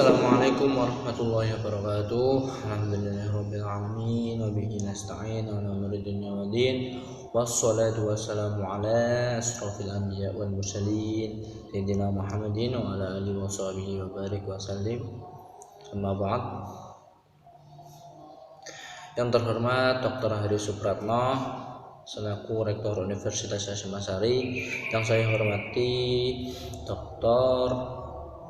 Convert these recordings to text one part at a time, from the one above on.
Assalamualaikum warahmatullahi wabarakatuh. Alhamdulillahirabbil alamin wa bihi nasta'in ala umuri dunya waddin. Wassalatu wassalamu ala asrofil anbiya wal mursalin sayyidina Muhammadin wa ala alihi wa sahbihi wa barik wa sallim. Amma ba'd. Yang terhormat Dr. Hari Supratno selaku Rektor Universitas Hasyim Asy'ari, yang saya hormati Dr.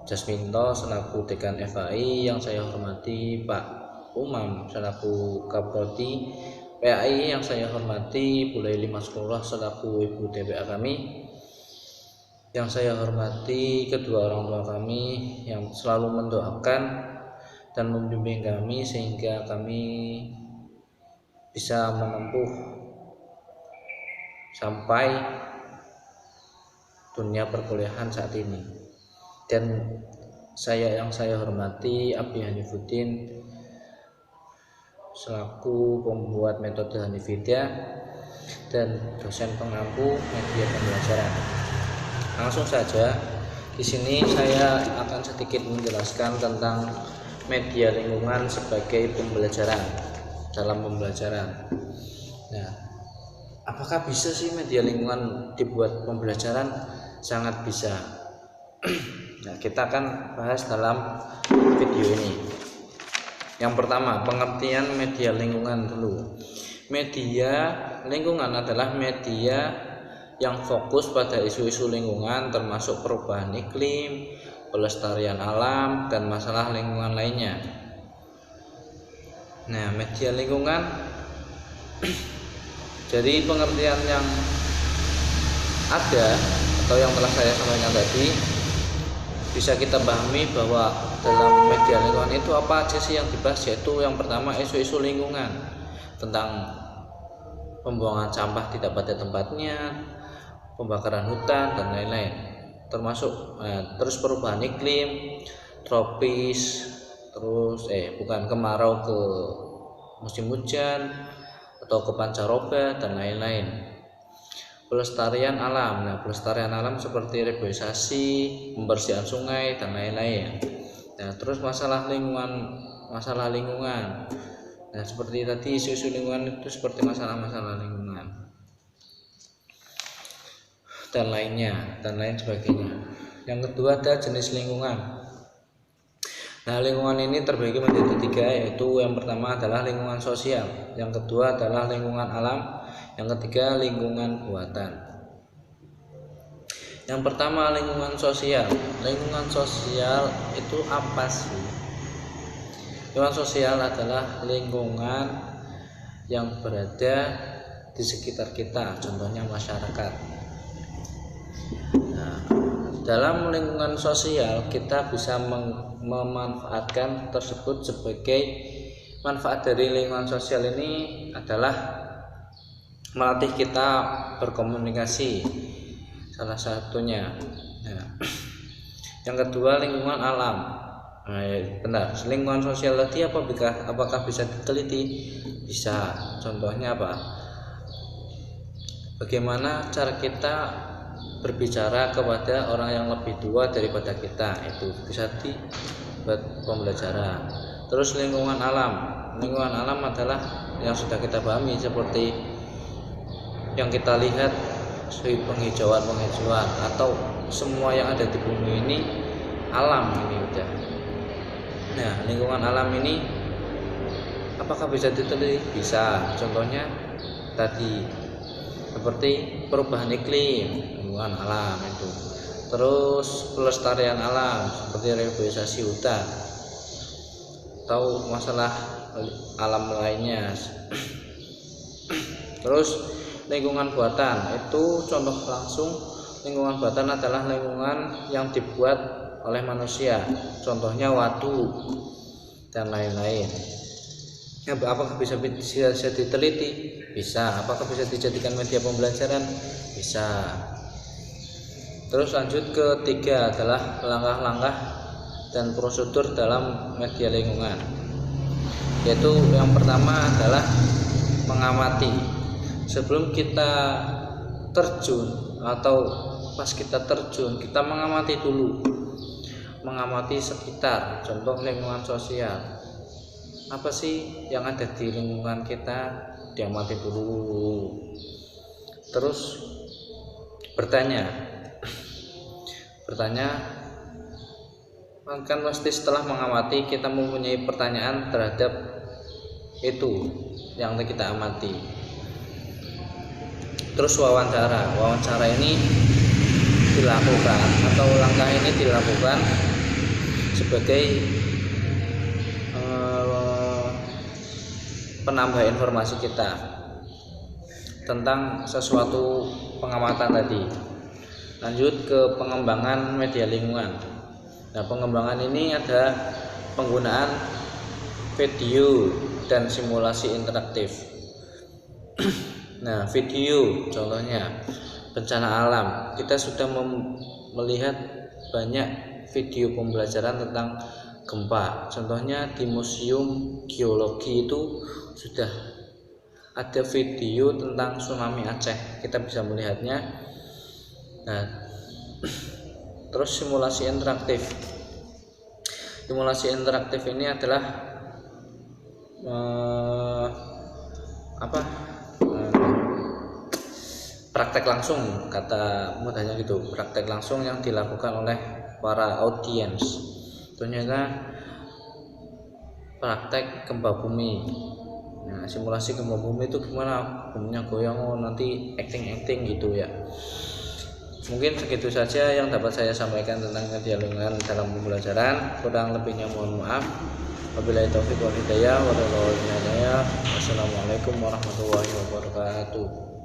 Jasminto selaku Dekan FAI, yang saya hormati Pak Umam selaku Kapoldi PAI, yang saya hormati Bu Laili Masrurah selaku Ibu TPA kami, yang saya hormati kedua orang tua kami yang selalu mendoakan dan membimbing kami sehingga kami bisa menempuh sampai dunia perkuliahan saat ini. Dan yang saya hormati Abi Hanifuddin selaku pembuat metode Hanifidia dan dosen pengampu media pembelajaran. Langsung saja, di sini saya akan sedikit menjelaskan tentang media lingkungan sebagai pembelajaran dalam pembelajaran. Nah, apakah bisa sih media lingkungan dibuat pembelajaran? Sangat bisa. Nah, kita akan bahas dalam video ini. Yang pertama, pengertian media lingkungan dulu. Media lingkungan adalah media yang fokus pada isu-isu lingkungan termasuk perubahan iklim, pelestarian alam, dan masalah lingkungan lainnya. Nah, media lingkungan jadi pengertian yang ada atau yang telah saya sampaikan tadi, bisa kita pahami bahwa dalam media lingkungan itu apa aja sih yang dibahas, yaitu yang pertama isu-isu lingkungan tentang pembuangan sampah tidak pada tempatnya, pembakaran hutan dan lain-lain, termasuk terus perubahan iklim, tropis, terus kemarau ke musim hujan atau ke pancaroba dan lain-lain. Pelestarian alam. Nah, pelestarian alam seperti reboisasi, pembersihan sungai dan lain-lain. Nah, terus masalah lingkungan. Nah, seperti tadi isu-isu lingkungan itu seperti masalah-masalah lingkungan dan lain sebagainya. Yang kedua ada jenis lingkungan. Nah, lingkungan ini terbagi menjadi tiga, yaitu yang pertama adalah lingkungan sosial, yang kedua adalah lingkungan alam, yang ketiga lingkungan buatan. Yang pertama lingkungan sosial. Lingkungan sosial itu apa sih? Lingkungan sosial adalah lingkungan yang berada di sekitar kita, contohnya masyarakat. Nah, dalam lingkungan sosial kita bisa memanfaatkan tersebut sebagai manfaat dari lingkungan sosial ini adalah melatih kita berkomunikasi, salah satunya. Nah, yang kedua lingkungan alam. Benar, lingkungan sosial tadi apakah bisa diteliti? Bisa. Contohnya apa? Bagaimana cara kita berbicara kepada orang yang lebih tua daripada kita, itu bisa dibuat pembelajaran. Terus lingkungan alam. Lingkungan alam adalah yang sudah kita pahami, seperti yang kita lihat, penghijauan atau semua yang ada di bumi ini alam ini udah. Nah, lingkungan alam ini apakah bisa diteliti? Bisa. Contohnya tadi seperti perubahan iklim, lingkungan alam itu. Terus pelestarian alam seperti reboisasi hutan atau masalah alam lainnya. Terus lingkungan buatan itu contoh langsung. Lingkungan buatan adalah lingkungan yang dibuat oleh manusia, contohnya waduk dan lain-lain. Apakah bisa diteliti? Bisa. Apakah bisa dijadikan media pembelajaran? Bisa. Terus lanjut ke tiga adalah langkah-langkah dan prosedur dalam media lingkungan, yaitu yang pertama adalah mengamati. Sebelum kita terjun atau pas kita terjun, kita mengamati dulu mengamati sekitar, contoh lingkungan sosial. Apa sih yang ada di lingkungan kita, diamati dulu. Terus bertanya kan pasti setelah mengamati kita mempunyai pertanyaan terhadap itu yang kita amati. Terus wawancara ini dilakukan atau langkah ini dilakukan sebagai penambah informasi kita tentang sesuatu pengamatan tadi. Lanjut ke pengembangan media lingkungan. Nah, pengembangan ini ada penggunaan video dan simulasi interaktif. Nah, video contohnya bencana alam. Kita sudah melihat banyak video pembelajaran tentang gempa. Contohnya di Museum Geologi itu sudah ada video tentang tsunami Aceh. Kita bisa melihatnya. Nah, terus simulasi interaktif. Simulasi interaktif ini adalah praktek langsung, kata mudahnya gitu, praktek langsung yang dilakukan oleh para audiens. Ternyata praktek gempa bumi. Nah, simulasi gempa bumi itu gimana? Buminya goyang, nanti acting gitu ya. Mungkin segitu saja yang dapat saya sampaikan tentang media lingkungan dalam pembelajaran. Kurang lebihnya mohon maaf. Wabillahi taufiq wal hidayah. Wassalamualaikum warahmatullahi wabarakatuh.